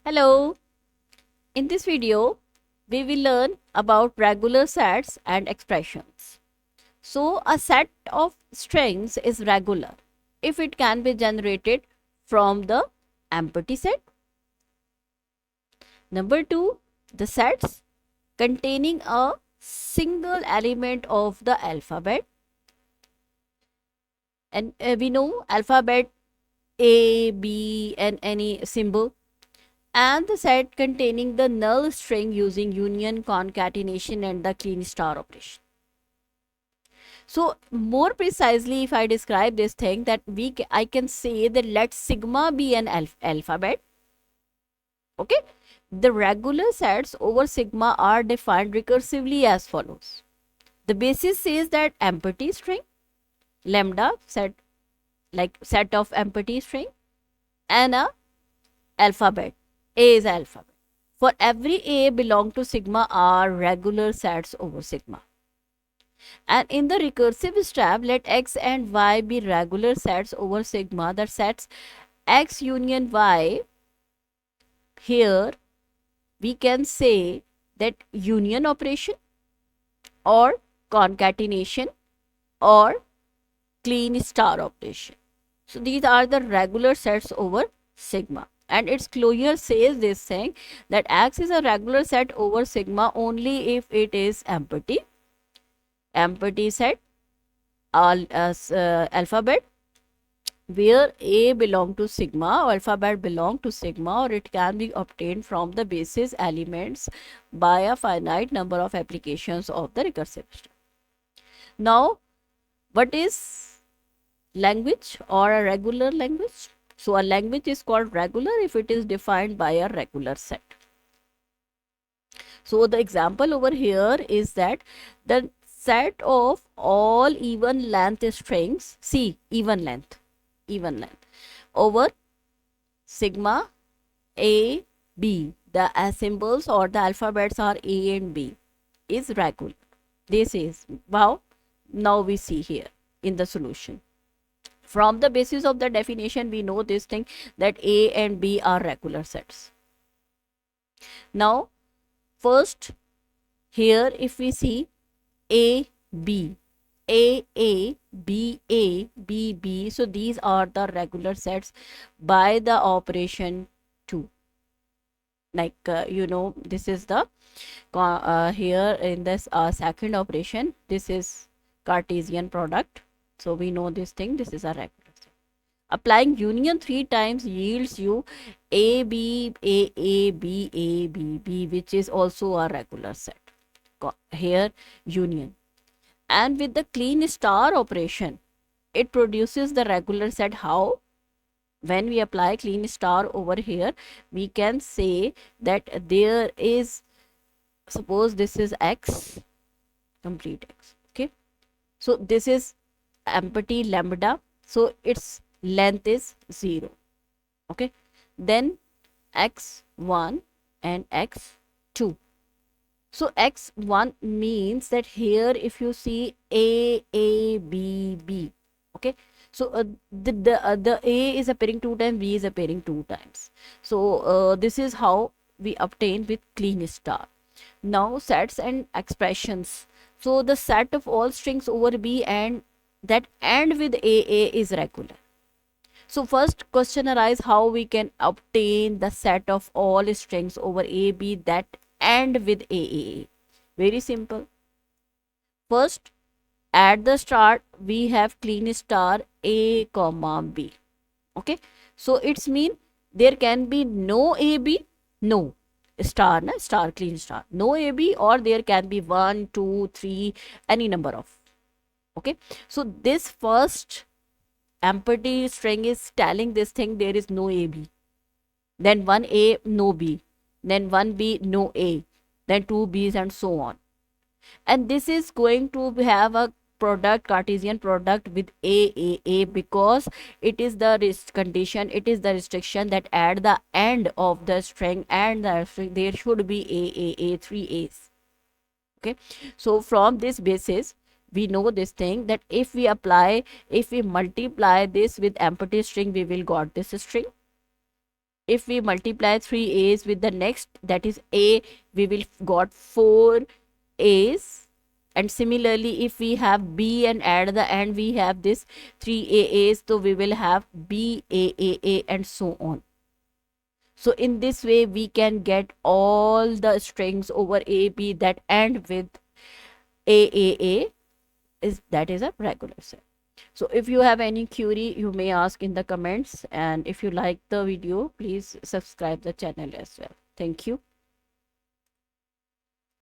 Hello, in this video, we will learn about regular sets and expressions. So, a set of strings is regular if it can be generated from the empty set. Number two, the sets containing a single element of the alphabet. And we know alphabet A, B, and any symbol, and the set containing the null string using union, concatenation, and the clean star operation. So more precisely, if I describe this thing, that I can say that let sigma be an alphabet. Okay, the regular sets over sigma are defined recursively as follows. The basis says that empty string, lambda set, like set of empty string, and a alphabet. A is alphabet. For every A belong to sigma are regular sets over sigma. And in the recursive step, let X and Y be regular sets over sigma. The sets X union Y, here we can say that union operation or concatenation or clean star operation. So these are the regular sets over sigma. And its closure says this thing that X is a regular set over sigma only if it is empty set alphabet where A belong to sigma or alphabet belong to sigma, or it can be obtained from the basis elements by a finite number of applications of the recursive step. Now, what is language or a regular language? So a language is called regular if it is defined by a regular set. So the example over here is that the set of all even length strings, see even length over sigma A, B, the symbols or the alphabets are A and B is regular. This is wow. Now we see here in the solution. From the basis of the definition, we know this thing that A and B are regular sets. Now, first here if we see A, B, A, B, A, B, B. So these are the regular sets by the operation 2. Like, this is the, here in this second operation, this is Cartesian product. So we know this thing, this is a regular set. Applying union 3 times yields you A, B, A, B, A, B, B, which is also a regular set. Here, union. And with the clean star operation, it produces the regular set. How? When we apply clean star over here, we can say that there is, suppose this is X, complete X. Okay. So this is empty lambda. So its length is 0. Okay. Then X1 and X2. So X1 means that here if you see A, B, B. Okay. So the A is appearing 2 times, B is appearing 2 times. So this is how we obtain with clean star. Now sets and expressions. So the set of all strings over B and that end with A is regular. So first question arises how we can obtain the set of all strings over AB that end with A. Very simple. First, at the start we have clean star A comma B. Okay, so it's mean there can be no AB, no star, na star, clean star, no AB, or there can be 1, 2, 3, any number of. Okay, so this first empty string is telling this thing there is no AB, then 1A no B, then 1B no A, then 2 B's, and so on. And this is going to have a product, Cartesian product with A because it is the condition, it is the restriction that at the end of the string and the string there should be A, 3 A's. Okay, so from this basis we know this thing that if we multiply this with empty string, we will got this string. if we multiply 3 A's with the next, that is A, we will got 4 A's. And similarly, if we have B and at the end we have this 3 A's, so we will have B, A, and so on. So in this way, we can get all the strings over A, B that end with A, that is a regular set. So if you have any query, you may ask in the comments, and if you like the video, please subscribe the channel as well. Thank you.